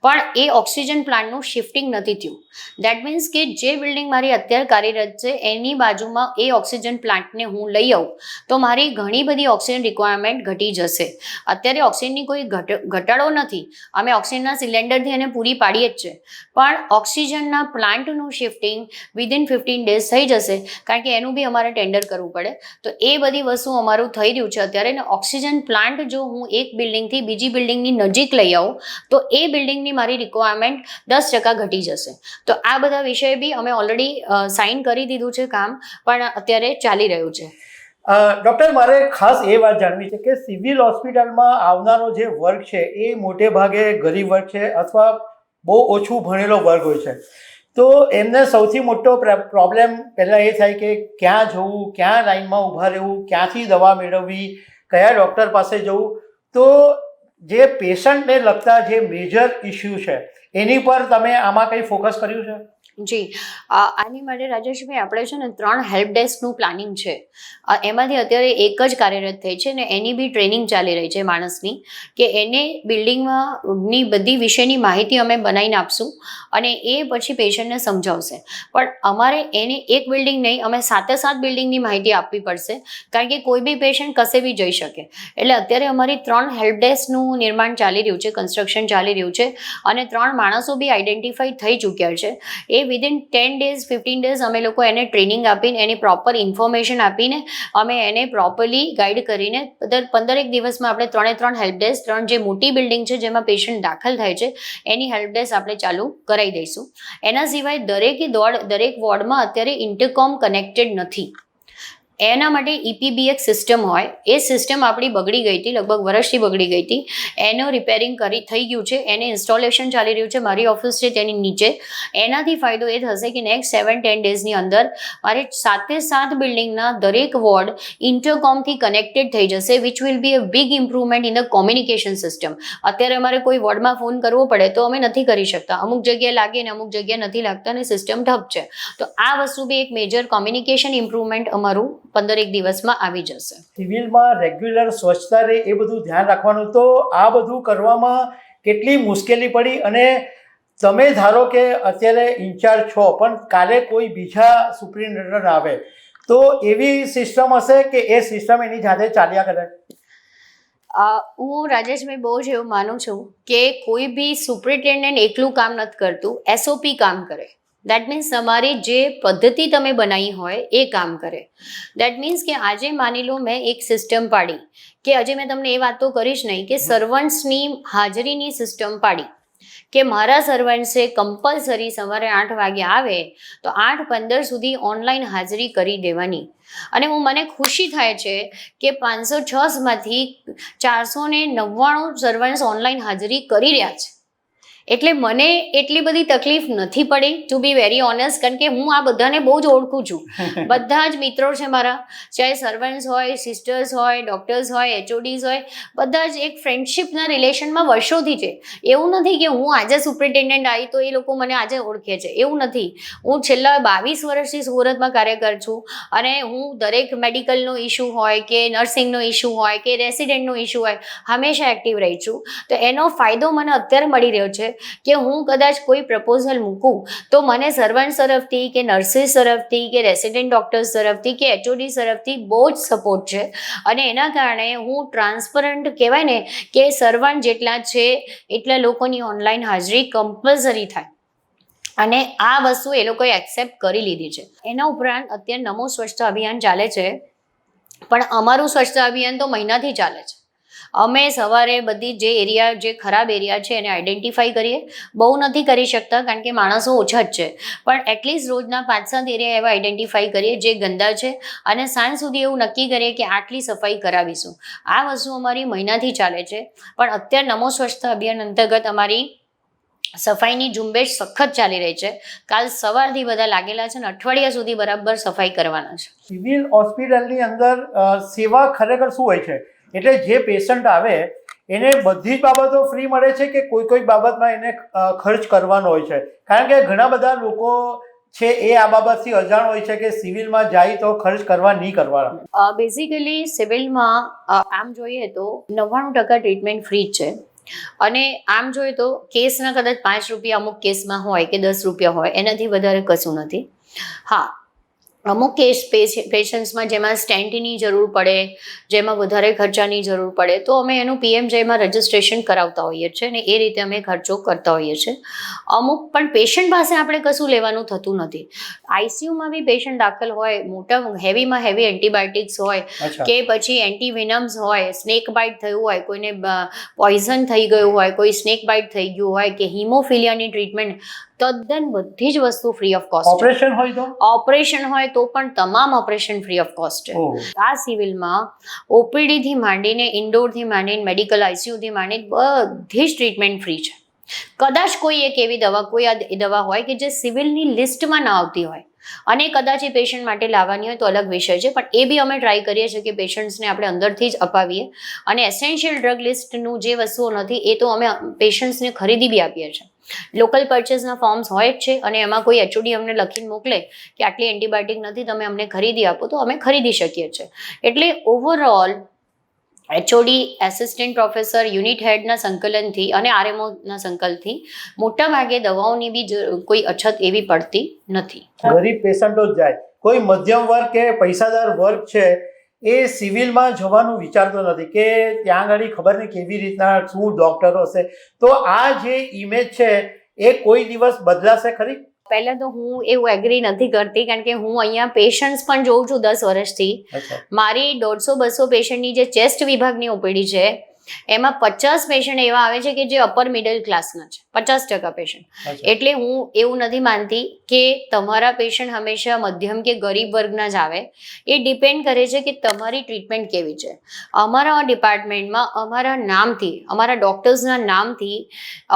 પણ એ ઓક્સિજન પ્લાન્ટનું શિફ્ટિંગ નથી થયું. દેટ મીન્સ કે જે બિલ્ડિંગ મારી અત્યારે કાર્યરત છે એની બાજુમાં એ ઓક્સિજન પ્લાન્ટને હું લઈ આવું તો મારી ઘણી બધી ઓક્સિજન રિક્વાયરમેન્ટ ઘટી જશે. અત્યારે ઓક્સિજનની કોઈ ઘટાડો નથી, અમે ઓક્સિજનના સિલિન્ડરથી એને પૂરી પાડીએ જ છે, પણ ઓક્સિજનના પ્લાન્ટનું શિફ્ટિંગ વિધિન 15 ડેઝ થઈ જશે, કારણ કે એનું બી અમારે ટેન્ડર કરવું પડે. તો એ બધી વસ્તુ અમારું થઈ રહ્યું છે અત્યારે. ને ઓક્સિજન પ્લાન્ટ જો હું એક બિલ્ડિંગથી બીજી બિલ્ડિંગની નજીક લઈ આવું તો એ બિલ્ડિંગની મારી રિક્વાયરમેન્ટ 10% ઘટી જશે. તો આ બધા વિષય બી અમે ઓલરેડી સાઇન કરી દીધું છે કામ, પણ અત્યારે ચાલી રહ્યું છે. ડૉક્ટર, મારે ખાસ એ વાત જાણવી છે કે સિવિલ હોસ્પિટલમાં આવનારો જે વર્ગ છે એ મોટે ભાગે ગરીબ વર્ગ છે અથવા બહુ ઓછું ભણેલો વર્ગ હોય છે. તો એમને સૌથી મોટો પ્રોબ્લેમ પહેલાં એ થાય કે ક્યાં જવું, ક્યાં લાઈનમાં ઊભા રહેવું, ક્યાંથી દવા મેળવવી, કયા ડૉક્ટર પાસે જવું. તો જે પેશન્ટને લગતા જે મેજર ઇસ્યુ છે એની પર તમે આમાં કંઈ ફોકસ કર્યું છે? જી, આની માટે રાજેશભાઈ આપણે છે ને 3 હેલ્પ ડેસ્કનું પ્લાનિંગ છે. એમાંથી અત્યારે એક જ કાર્યરત થઈ છે ને એની બી ટ્રેનિંગ ચાલી રહી છે માણસની, કે એને બિલ્ડિંગમાંની બધી વિષયની માહિતી અમે બનાવીને આપશું અને એ પછી પેશન્ટને સમજાવશે. પણ અમારે એને એક બિલ્ડિંગ નહીં, અમે 7 બિલ્ડિંગની માહિતી આપવી પડશે, કારણ કે કોઈ બી પેશન્ટ કશે બી જઈ શકે. એટલે અત્યારે અમારી 3 હેલ્પ ડેસ્કનું નિર્માણ ચાલી રહ્યું છે, કન્સ્ટ્રક્શન ચાલી રહ્યું છે અને 3 માણસો બી આઈડેન્ટિફાઈ થઈ ચૂક્યા છે. એ વિધિન 10 ડેઝ 15 ડેઝ અમે લોકો એને ટ્રેનિંગ આપીને એની પ્રોપર ઇન્ફોર્મેશન આપીને અમે એને પ્રોપરલી ગાઈડ કરીને 15 દિવસમાં આપણે 3 હેલ્પ ડેસ્ક, 3 જે મોટી બિલ્ડિંગ છે જેમાં પેશન્ટ દાખલ થાય છે એની હેલ્પ ડેસ્ક આપણે ચાલુ કરાવી દઈશું. એના સિવાય દરેક વોર્ડમાં અત્યારે ઇન્ટરકોમ કનેક્ટેડ નથી. એના માટે EPBX સિસ્ટમ હોય, એ સિસ્ટમ આપણી બગડી ગઈ હતી, લગભગ વર્ષથી બગડી ગઈ હતી. એનું રિપેરિંગ થઈ ગયું છે, એને ઇન્સ્ટોલેશન ચાલી રહ્યું છે. મારી ઓફિસ છે તેની નીચે. એનાથી ફાયદો એ થશે કે નેક્સ્ટ 7-10 ડેઝની અંદર મારે 7 બિલ્ડિંગના દરેક વોર્ડ ઇન્ટરકોમથી કનેક્ટેડ થઈ જશે, which will be a big improvement in the communication system. અત્યારે અમારે કોઈ વોર્ડમાં ફોન કરવો પડે તો અમે નથી કરી શકતા, અમુક જગ્યાએ લાગે ને અમુક જગ્યાએ નથી લાગતા અને સિસ્ટમ ઠપ છે. તો આ વસ્તુ બી એક મેજર કોમ્યુનિકેશન ઇમ્પ્રુવમેન્ટ અમારું 15 દિવસમાં આવી જશે. સિવિલમાં રેગ્યુલર સ્વચ્છતા રહે એ બધું ધ્યાન રાખવાનું. તો આ બધું કરવામાં કેટલી મુશ્કેલી પડી? અને તમે ધારો કે અત્યારે ઇન્ચાર્જ છો, પણ કાલે કોઈ બીજા સુપ્રિન્ટેન્ડન્ટ આવે તો એવી સિસ્ટમ હશે કે એ સિસ્ટમ એની જાતે ચાલ્યા કરે? હું રાજેશભાઈ બહુ જ એવું માનું છું કે કોઈ બી સુપ્રિન્ટેન્ડન્ટ એકલું કામ નથી કરતું, SOP કામ કરે. દેટ મીન્સ તમારી જે પદ્ધતિ તમે બનાવી હોય એ કામ કરે. દેટ મીન્સ કે આજે માની લો મેં એક સિસ્ટમ પાડી, કે આજે મેં તમને એ વાત તો કરી જ નહીં કે સર્વન્ટ્સની હાજરીની સિસ્ટમ પાડી, કે મારા સર્વન્ટ્સે કમ્પલસરી સવારે 8 વાગે આવે તો 8:15 સુધી ઓનલાઈન હાજરી કરી દેવાની. અને મને ખુશી થાય છે કે 506માંથી 499 સર્વન્ટ્સ ઓનલાઈન હાજરી કરી રહ્યા છે. એટલે મને એટલી બધી તકલીફ નથી પડી, ટુ બી વેરી ઓનેસ્ટ, કારણ કે હું આ બધાને બહુ જ ઓળખું છું. બધા જ મિત્રો છે મારા, ચાહે સર્વન્ટ્સ હોય, સિસ્ટર્સ હોય, ડૉક્ટર્સ હોય, HODs હોય, બધા જ એક ફ્રેન્ડશિપના રિલેશનમાં વર્ષોથી છે. એવું નથી કે હું આજે સુપ્રિન્ટેન્ડન્ટ આવી તો એ લોકો મને આજે ઓળખે છે, એવું નથી. હું છેલ્લા 22 વર્ષથી સુરતમાં કાર્યકર છું અને હું દરેક મેડિકલનો ઇસ્યુ હોય કે નર્સિંગનો ઇસ્યુ હોય કે રેસિડેન્ટનો ઇસ્યુ હોય હંમેશા એક્ટિવ રહી છું. તો એનો ફાયદો મને અત્યારે મળી રહ્યો છે કે હું કદાચ કોઈ પ્રપોઝલ મૂકું તો મને સર્વન્ટ તરફથી કે નર્સિસ તરફથી કે રેસિડેન્ટ ડૉક્ટર્સ તરફથી કે HOD તરફથી બહુ જ સપોર્ટ છે. અને એના કારણે હું ટ્રાન્સપરન્ટ કહેવાય ને કે સર્વન્ટ જેટલા છે એટલા લોકોની ઓનલાઈન હાજરી કમ્પલસરી થાય. અને આ વસ્તુ એ લોકોએ એક્સેપ્ટ કરી લીધી છે. એના ઉપરાંત અત્યારે નમો સ્વચ્છતા અભિયાન ચાલે છે, પણ અમારું સ્વચ્છતા અભિયાન તો મહિનાથી ચાલે છે. અમે સવારે બધી જે એરિયા જે ખરાબ એરિયા છે એને આઈડેન્ટિફાઈ કરીએ. બહુ નથી કરી શકતા કારણ કે માણસો ઓછા જ છે, પણ એટલીસ્ટ રોજના 5-7 એરિયા એવા આઈડેન્ટિફાઈ કરીએ જે ગંદા છે અને સાંજ સુધી એવું નક્કી કરીએ કે આટલી સફાઈ કરાવીશું. આ વસ્તુ અમારી મહિનાથી ચાલે છે. પણ અત્યારે નમો સ્વચ્છતા અભિયાન અંતર્ગત અમારી સફાઈની ઝુંબેશ સખત ચાલી રહી છે. કાલ સવારથી બધા લાગેલા છે અને અઠવાડિયા સુધી બરાબર સફાઈ કરવાના છે. સિવિલ હોસ્પિટલની અંદર સેવા ખરેખર શું હોય છે? એટલે જે પેશન્ટ આવે એને બધી જ બાબતો ફ્રી મળે છે કે કોઈ બાબતમાં એને ખર્ચ કરવાનો હોય છે? કારણ કે ઘણા બધા લોકો છે એ આ બાબતથી અજાણ હોય છે કે સિવિલમાં જાય તો ખર્ચ કરવા નહીં કરવાના. બેઝિકલી સિવિલમાં આમ જોઈએ તો 99% ટ્રીટમેન્ટ ફ્રી જ છે. અને આમ જોઈએ તો કેસના કદાચ 5 રૂપિયા અમુક કેસમાં હોય કે 10 રૂપિયા હોય, એનાથી વધારે કશું નથી. હા, અમુક કેસ પેશન્ટ્સમાં જેમાં સ્ટેન્ટની જરૂર પડે, જેમાં વધારે ખર્ચાની જરૂર પડે, તો અમે એનું PMJમાં રજિસ્ટ્રેશન કરાવતા હોઈએ છીએ અને એ રીતે અમે ખર્ચો કરતા હોઈએ છીએ. અમુક પણ પેશન્ટ પાસે આપણે કશું લેવાનું થતું નથી. ICUમાં બી પેશન્ટ દાખલ હોય, મોટા હેવીમાં હેવી એન્ટીબાયોટિક્સ હોય કે પછી એન્ટીવિનમ્સ હોય, સ્નેક બાઇટ થયું હોય, કોઈને પોઈઝન થઈ ગયું હોય, કોઈ સ્નેક બાઇટ થઈ ગયું હોય કે હિમોફિલિયાની ટ્રીટમેન્ટ, તદ્દન બધી જ વસ્તુ ફ્રી ઓફ કોસ્ટ. ઓપરેશન હોય તો પણ તમામ ઓપરેશન ફ્રી ઓફ કોસ્ટ છે. આ સિવિલમાં OPD થી માંડીને ઇન્ડોરથી માંડીને મેડિકલ ICU થી માંડીને બધી જ ટ્રીટમેન્ટ ફ્રી છે. કદાચ કોઈ એક એવી દવા, કોઈ દવા હોય કે જે સિવિલની લિસ્ટમાં ના આવતી હોય અને કદાચ એ પેશન્ટ માટે લાવવાની હોય તો અલગ વિષય છે, પણ એ બી અમે ટ્રાય કરીએ છીએ કે પેશન્ટ્સને આપણે અંદરથી જ અપાવીએ. અને એસેન્શિયલ ડ્રગ લિસ્ટનું જે વસ્તુઓ નથી એ તો અમે પેશન્ટ્સને ખરીદી બી આપીએ છીએ. લોકલ પરચેસના ફોર્મ્સ હોય જ છે અને એમાં કોઈ HOD અમને લખીને મોકલે કે આટલી એન્ટીબાયોટિક નથી, તમે અમને ખરીદી આપો, તો અમે ખરીદી શકીએ છીએ. એટલે overall HOD, assistant professor, unit હેડના સંકલનથી અને RMOના સંકલનથી મોટાભાગે દવાઓની બી કોઈ અછત એવી પડતી નથી. ગરીબ પેશન્ટો જ જાય, કોઈ મધ્યમ વર્ગ કે પૈસાદાર વર્ગ છે એ સિવિલમાં જવાનું વિચારતો નથી કે ત્યાં આગળ ખબર નહીં કેવી રીતના શું ડૉક્ટરો હશે. તો આ જે ઇમેજ છે એ કોઈ દિવસ બદલાશે ખરી? પહેલાં તો હું એવું એગ્રી નથી કરતી કારણ કે હું અહીંયા પેશન્ટ્સ પણ જોઉં છું 10 વર્ષથી. મારી 150-200 પેશન્ટની જે ચેસ્ટ વિભાગની OPD છે એમાં 50 પેશન્ટ એવા આવે છે કે જે અપર મિડલ ક્લાસના છે, 50% પેશન્ટ. એટલે હું એવું નથી માનતી કે તમારા પેશન્ટ હંમેશા મધ્યમ કે ગરીબ વર્ગના જ આવે. એ ડિપેન્ડ કરે છે કે તમારી ટ્રીટમેન્ટ કેવી છે. અમારા ડિપાર્ટમેન્ટમાં અમારા નામથી, અમારા ડૉક્ટર્સના નામથી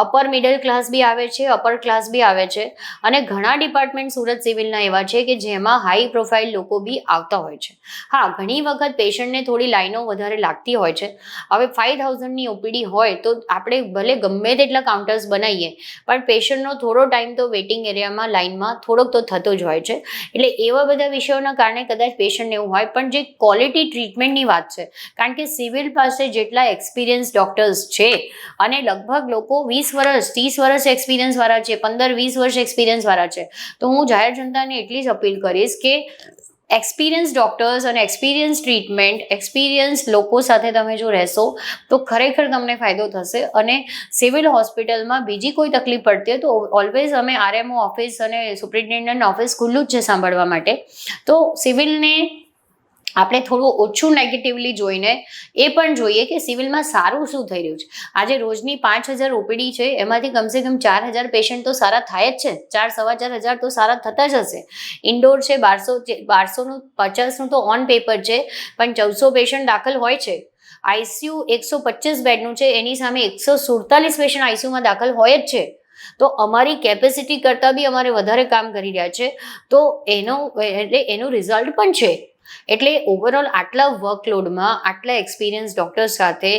અપર મિડલ ક્લાસ બી આવે છે, અપર ક્લાસ બી આવે છે અને ઘણા ડિપાર્ટમેન્ટ સુરત સિવિલના એવા છે કે જેમાં હાઈ પ્રોફાઇલ લોકો બી આવતા હોય છે. હા, ઘણી વખત પેશન્ટને થોડી લાઈનો વધારે લાગતી હોય છે. હવે 5000ની OPD હોય તો આપણે ભલે ગમે તેટલા કાઉન્ટર્સ બનાવીએ પણ પેશન્ટનો થોડો ટાઈમ તો વેઇટિંગ એરિયામાં લાઇનમાં થોડોક તો થતો જ હોય છે. એટલે એવા બધા વિષયોના કારણે કદાચ પેશન્ટ એવું હોય, પણ જે ક્વોલિટી ટ્રીટમેન્ટની વાત છે, કારણ કે સિવિલ પાસે જેટલા એક્સપિરિયન્સ ડૉક્ટર્સ છે અને લગભગ લોકો 20 વર્ષ 30 વર્ષ એક્સપિરિયન્સવાળા છે, 15-20 વર્ષ એક્સપિરિયન્સવાળા છે, તો હું જાહેર જનતાને એટલી જ અપીલ કરીશ કે એક્સપિરિયન્સ ડૉક્ટર્સ અને એક્સપિરિયન્સ ટ્રીટમેન્ટ, એક્સપિરિયન્સ લોકો સાથે તમે જો રહેશો તો ખરેખર તમને ફાયદો થશે. અને સિવિલ હોસ્પિટલમાં બીજી કોઈ તકલીફ પડતી હોય તો ઓલવેઝ અમે RMO ઓફિસ અને સુપ્રિન્ટેન્ડન્ટ ઓફિસ ખુલ્લું જ છે સાંભળવા માટે. તો સિવિલને આપણે થોડું ઓછું નેગેટિવલી જોઈને એ પણ જોઈએ કે સિવિલમાં સારું શું થઈ રહ્યું છે. આજે રોજની 5000 OPD છે, એમાંથી કમસે કમ 4000 પેશન્ટ તો સારા થાય જ છે, 4-4.5 તો સારા થતા જ હશે. ઇન્ડોર છે 1200નું 50નું તો ઓન પેપર છે, પણ 1400 પેશન્ટ દાખલ હોય છે. ICU 125 બેડનું છે, એની સામે 147 પેશન્ટ ICUમાં દાખલ હોય જ છે. તો અમારી કેપેસિટી કરતાં બી અમારે વધારે કામ કરી રહ્યા છે, તો એનું રિઝલ્ટ પણ છે. એટલે ઓવરઓલ આટલા વર્કલોડમાં આટલા એક્સપિરિયન્સ ડૉક્ટર સાથે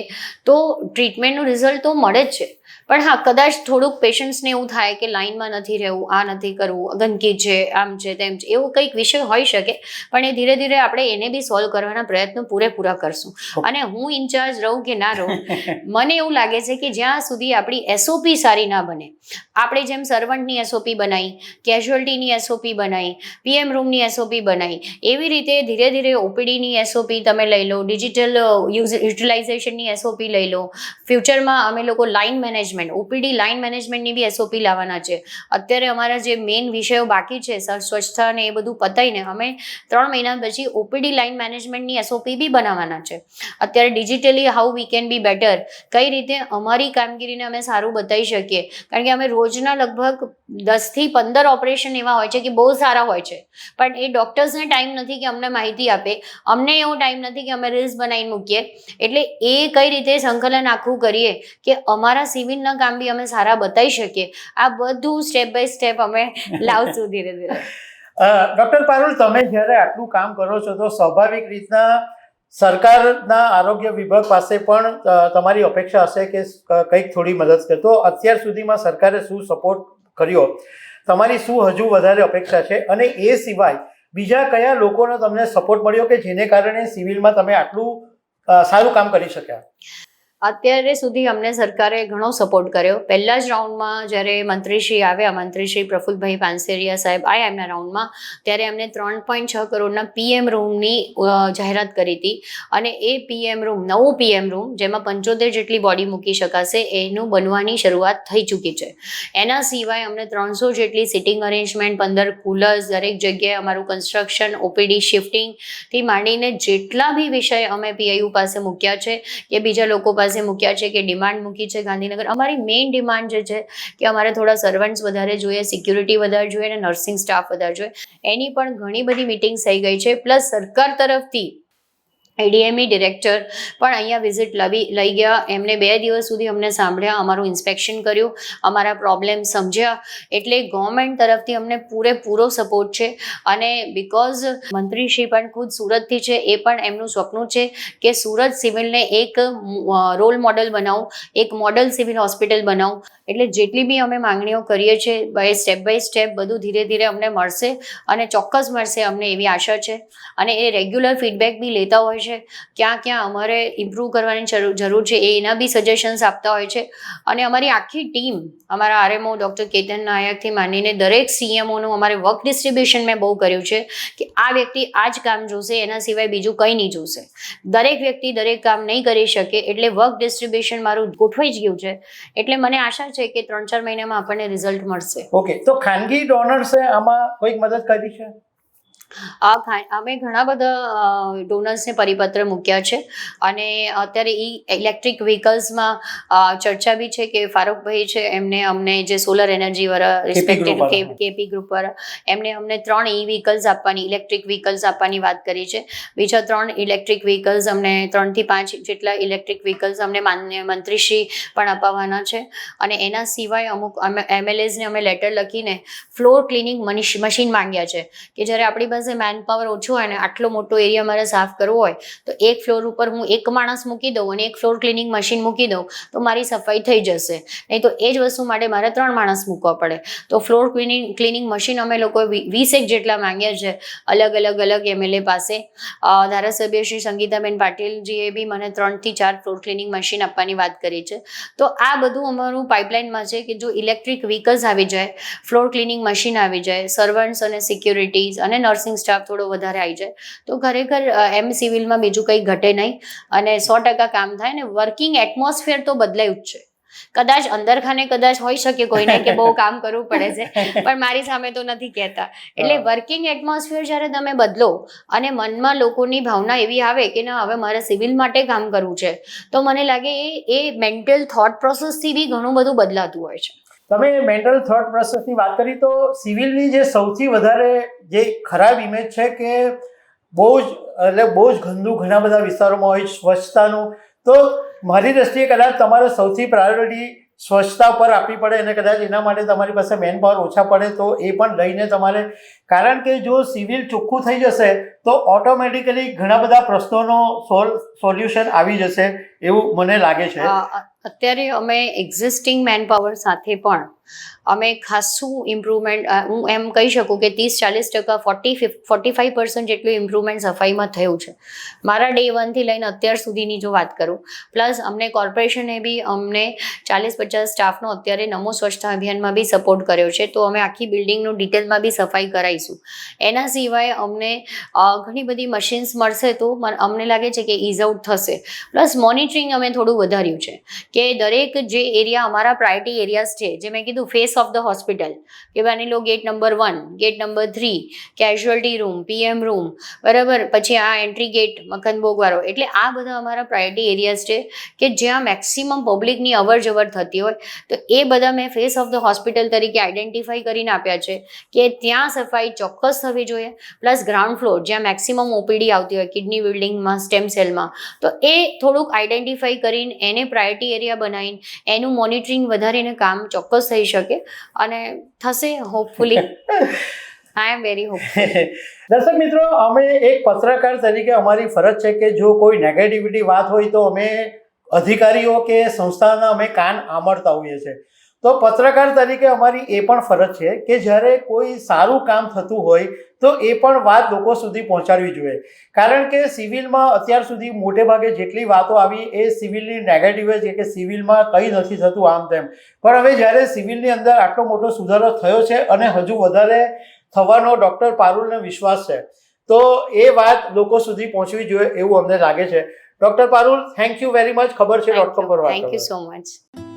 તો ટ્રીટમેન્ટનું રિઝલ્ટ તો મળે જ છે. પણ હા, કદાચ થોડુંક પેશન્ટ્સને એવું થાય કે લાઇનમાં નથી રહેવું, આ નથી કરવું, ગંદકી છે, આમ છે, તેમ છે, એવું કંઈક વિષય હોઈ શકે, પણ એ ધીરે ધીરે આપણે એને બી સોલ્વ કરવાના પ્રયત્નો પૂરેપૂરા કરશું. અને હું ઇન્ચાર્જ રહું કે ના રહું, મને એવું લાગે છે કે જ્યાં સુધી આપણી SOP સારી ના બને, આપણે જેમ સર્વન્ટની SOP બનાવી, કેઝ્યુઅલ્ટીની SOP બનાવી, PM રૂમની SOP બનાવી, એવી રીતે ધીરે ધીરે ઓપીડીની એસઓપી તમે લઈ લો, ડિજિટલ યુટિલાઇઝેશનની એસઓપી લઈ લો. ફ્યુચરમાં અમે લોકો લાઇન મેનેજમેન્ટ, ઓપીડી લાઇન મેનેજમેન્ટની બી એસઓપી લાવવાના છે. અત્યારે અમારા જે મેઇન વિષયો બાકી છે સ્વચ્છતા ને એ બધું પતાવીને અમે 3 મહિના પછી ઓપીડી લાઇન મેનેજમેન્ટની એસઓપી બી બનાવવાના છે. અત્યારે digitally how we can be better, કઈ રીતે અમારી કામગીરીને અમે સારું બતાવી શકીએ. કારણ કે અમે રોજના લગભગ 10 થી 15 ઓપરેશન એવા હોય છે કે બહુ સારા હોય છે, પણ એ ડૉક્ટર્સને ટાઈમ નથી કે અમને માહિતી આપે, અમને એવો ટાઈમ નથી કે અમે રીલ્સ બનાવીને મૂકીએ. એટલે એ કઈ રીતે સંકલન આખું કરીએ કે અમારા સિવિલના કામ બી અમે સારા બતાવી શકીએ, આ બધું સ્ટેપ બાય સ્ટેપ અમે લાવશું ધીરે ધીરે. ડૉક્ટર પારુલ, તમે જ્યારે આટલું કામ કરો છો તો સ્વાભાવિક રીતના સરકારના આરોગ્ય વિભાગ પાસે પણ તમારી અપેક્ષા હશે કે કંઈક થોડી મદદ કરે. તો અત્યાર સુધીમાં સરકારે શું સપોર્ટ કર્યો, તમારી શું હજુ વધારે અપેક્ષા છે, અને એ સિવાય બીજા કયા લોકોનો તમને સપોર્ટ મળ્યો કે જેને કારણે સિવિલમાં તમે આટલું સારું કામ કરી શક્યા? અત્યારે સુધી અમને સરકારે ઘણો સપોર્ટ કર્યો. પહેલા જ રાઉન્ડમાં જ્યારે મંત્રીશ્રી આવ્યા, મંત્રીશ્રી પ્રફુલભાઈ પાનસેરિયા સાહેબ આવ્યા એમના રાઉન્ડમાં, ત્યારે એમને 3.6 કરોડના પીએમ રૂમની જાહેરાત કરી હતી. અને એ પીએમ રૂમ, નવું પીએમ રૂમ જેમાં 75 જેટલી બોડી મૂકી શકાશે, એનું બનવાની શરૂઆત થઈ ચૂકી છે. એના સિવાય અમને 300 જેટલી સિટિંગ અરેન્જમેન્ટ, 15 કુલર્સ, દરેક જગ્યાએ અમારું કન્સ્ટ્રક્શન, ઓપીડી શિફ્ટિંગથી માંડીને જેટલા બી વિષય અમે પીઆઈયુ પાસે મૂક્યા છે કે બીજા લોકો પાસે મૂક્યા છે કે ડિમાન્ડ મૂકી છે ગાંધીનગર. અમારી મેઇન ડિમાન્ડ જે છે કે અમારે થોડા સર્વન્ટ્સ વધારે જોઈએ, સિક્યુરિટી વધારે જોઈએ અને નર્સિંગ સ્ટાફ વધારે જોઈએ. એની પણ ઘણી બધી મિટિંગ્સ થઈ ગઈ છે. પ્લસ સરકાર તરફથી એડીએમઈ ડિરેક્ટર પણ અહીંયા વિઝિટ લઈ ગયા. એમને 2 દિવસ સુધી અમને સાંભળ્યા, અમારું ઇન્સ્પેક્શન કર્યું, અમારા પ્રોબ્લેમ સમજ્યા. એટલે ગવર્મેન્ટ તરફથી અમને પૂરેપૂરો સપોર્ટ છે. અને બિકોઝ મંત્રીશ્રી પણ ખુદ સુરતથી છે, એ પણ એમનું સપનું છે કે સુરત સિવિલને એક રોલ મોડલ બનાવું, એક મોડલ સિવિલ હોસ્પિટલ બનાવું. એટલે જેટલી બી અમે માંગણીઓ કરીએ છીએ બાય સ્ટેપ બધું ધીરે ધીરે અમને મળશે, અને ચોક્કસ મળશે અમને એવી આશા છે. અને એ રેગ્યુલર ફીડબેક બી લેતા હોય છે, ક્યાં અમારે ઇમ્પ્રૂવ કરવાની જરૂર છે એના બી સજેશન્સ આપતા હોય છે. અને અમારી આખી ટીમ, અમારા આરએમઓ ડૉક્ટર કેતન નાયકથી માંડીને દરેક સીએમઓનું અમારે વર્ક ડિસ્ટ્રીબ્યુશન મેં બહુ કર્યું છે કે આ વ્યક્તિ આ જ કામ જોશે, એના સિવાય બીજું કંઈ નહીં જોશે. દરેક વ્યક્તિ દરેક કામ નહીં કરી શકે, એટલે વર્ક ડિસ્ટ્રીબ્યુશન મારું ગોઠવાઈ જ ગયું છે. એટલે મને આશા છે કે 3-4 મહિનામાં આપણને રિઝલ્ટ મળશે. ઓકે, તો ખાનગી ડોનર્સે આમાં કોઈક મદદ કરી છે? અમે ઘણા બધા ડોનર્સને પરિપત્ર મૂક્યા છે. અને અત્યારે ઇલેક્ટ્રિક વ્હીકલ્સમાં ચર્ચા બી છે કે ફારૂકભાઈ છે, એમને અમને જે સોલર એનર્જીવાળા રિસ્પેક્ટેડ કેપી ગ્રુપવાળા, એમને અમને 3 વ્હીકલ્સ આપવાની, ઇલેક્ટ્રિક વ્હીકલ્સ આપવાની વાત કરી છે. બીજા 3 ઇલેક્ટ્રિક વ્હીકલ્સ અમને 3 થી 5 જેટલા ઇલેક્ટ્રિક વ્હીકલ્સ અમને માન્ય મંત્રીશ્રી પણ અપાવવાના છે. અને એના સિવાય અમુક એમએલએઝને અમે લેટર લખીને ફ્લોર ક્લિનિંગ મશીન માંગ્યા છે કે જ્યારે આપણી પાસે મેન પાવર ઓછું હોય ને આટલો મોટો એરિયા મારે સાફ કરવો હોય તો એક ફ્લોર ઉપર હું એક માણસ મૂકી દઉં અને એક ફ્લોર ક્લિનિંગ મશીન મૂકી દઉં તો મારી સફાઈ થઈ જશે. નહીં તો એ જ વસ્તુ માટે મારે 3 માણસ મૂકવા પડે. તો ફ્લોર ક્લિનિંગ મશીન અમે લોકો 20 જેટલા માંગ્યા છે અલગ એમએલએ પાસે. ધારાસભ્ય શ્રી સંગીતાબેન પાટીલજીએ બી મને 3 થી 4 ફ્લોર ક્લિનિંગ મશીન આપવાની વાત કરી છે. તો આ બધું અમારું પાઇપલાઇનમાં છે કે જો ઇલેક્ટ્રિક વ્હીકલ્સ આવી જાય, ફ્લોર ક્લિનિંગ મશીન આવી જાય, સર્વન્ટ્સ અને સિક્યુરિટીઝ અને નર્સિંગ સ્ટાફ થોડો વધારે આવી જાય તો ખરેખર એમ સિવિલમાં બીજું કંઈ ઘટે નહીં અને 100% કામ થાય. ને વર્કિંગ એટમોસ્ફિયર તો બદલાયું જ છે. કદાચ અંદરખાને કદાચ હોઈ શકે કોઈને કે બહુ કામ કરવું પડે છે, પણ મારી સામે તો નથી કહેતા. એટલે વર્કિંગ એટમોસ્ફિયર જ્યારે તમે બદલો અને મનમાં લોકોની ભાવના એવી આવે કે ના હવે મારે સિવિલ માટે કામ કરવું છે, તો મને લાગે એ મેન્ટલ થોટ પ્રોસેસથી બી ઘણું બધું બદલાતું હોય છે. તમે મેન્ટલ થોટ પ્રોસેસની વાત કરી તો સિવિલની જે સૌથી વધારે જે ખરાબ ઇમેજ છે કે બહુ જ ગંદુ ઘણા બધા વિસ્તારોમાં હોય સ્વચ્છતાનું. તો મારી દ્રષ્ટિએ કદાચ તમારે સૌથી પ્રાયોરિટી સ્વચ્છતા પર આપવી પડે અને કદાચ એના માટે તમારી પાસે મેન પાવર ઓછા પડે તો એ પણ લઈને તમારે, કારણ કે જો સિવિલ ચોખ્ખું થઈ જશે તો ઓટોમેટિકલી ઘણા બધા પ્રશ્નોનો સોલ્યુશન આવી જશે એવું મને લાગે છે. અત્યારે અમે એક્ઝિસ્ટિંગ મેન પાવર સાથે પણ અમે ખાસું ઇમ્પ્રુવમેન્ટ, હું એમ કહી શકું કે 30-40%, 45% જેટલું ઇમ્પ્રુવમેન્ટ સફાઈમાં થયું છે મારા ડે 1થી લઈને અત્યાર સુધીની જો વાત કરું. પ્લસ અમને કોર્પોરેશને બી અમને 40-50 સ્ટાફનો અત્યારે નમો સ્વચ્છતા અભિયાનમાં બી સપોર્ટ કર્યો છે, તો અમે આખી બિલ્ડિંગનું ડિટેલમાં બી સફાઈ કરાવીશું. એના સિવાય અમને ઘણી બધી મશીન્સ મળશે તો અમને લાગે છે કે ઇઝ આઉટ થશે. પ્લસ મોનિટરિંગ અમે થોડું વધાર્યું છે કે દરેક જે એરિયા અમારા પ્રાયોરિટી એરિયાઝ છે, જે મેં કીધું ફેસ ઓફ ધ હોસ્પિટલ, કે માની લો gate number 1, gate number 3, casualty room, PM room, બરાબર, પછી આ એન્ટ્રી ગેટ મખનભોગવાળો, એટલે આ બધા અમારા પ્રાયોરિટી એરિયાઝ છે કે જ્યાં મેક્સિમમ પબ્લિકની અવર જવર થતી હોય, તો એ બધા મેં ફેસ ઓફ ધ હોસ્પિટલ તરીકે આઈડેન્ટિફાઈ કરીને આપ્યા છે કે ત્યાં સફાઈ ચોક્કસ થવી જોઈએ. પ્લસ ગ્રાઉન્ડ ફ્લોર જ્યાં મેક્સિમમ OPD આવતી હોય, કિડની બિલ્ડિંગમાં, સ્ટેમ સેલમાં, તો એ થોડુંક આઈડેન્ટિફાઈ કરીને એને પ્રાયોરિટી એરિયા બનાવીને એનું મોનિટરિંગ વધારીને કામ ચોક્કસ થઈ શકે અને થશે hopefully. I am very hopeful. દર્શક મિત્રો, અમે એક પત્રકાર તરીકે અમારી ફરજ છે કે જો કોઈ નેગેટિવિટી વાત હોય તો અમે અધિકારીઓ કે સંસ્થાના અમે કાન આમળતા હોઈએ છીએ. તો પત્રકાર તરીકે અમારી એ પણ ફરજ છે કે જ્યારે કોઈ સારું કામ થતું હોય તો એ પણ વાત લોકો સુધી પહોંચાડવી જોઈએ. કારણ કે સિવિલમાં અત્યાર સુધી મોટે ભાગે જેટલી વાતો આવી એ સિવિલની નેગેટિવ છે કે સિવિલમાં કંઈ નથી થતું આમ તેમ, પણ હવે જ્યારે સિવિલની અંદર આટલો મોટો સુધારો થયો છે અને હજુ વધારે થવાનો ડૉક્ટર પારુલને વિશ્વાસ છે, તો એ વાત લોકો સુધી પહોંચવી જોઈએ એવું અમને લાગે છે. Doctor Parul, thank you very much. ખબર છે .com પર વાત. Thank you so much.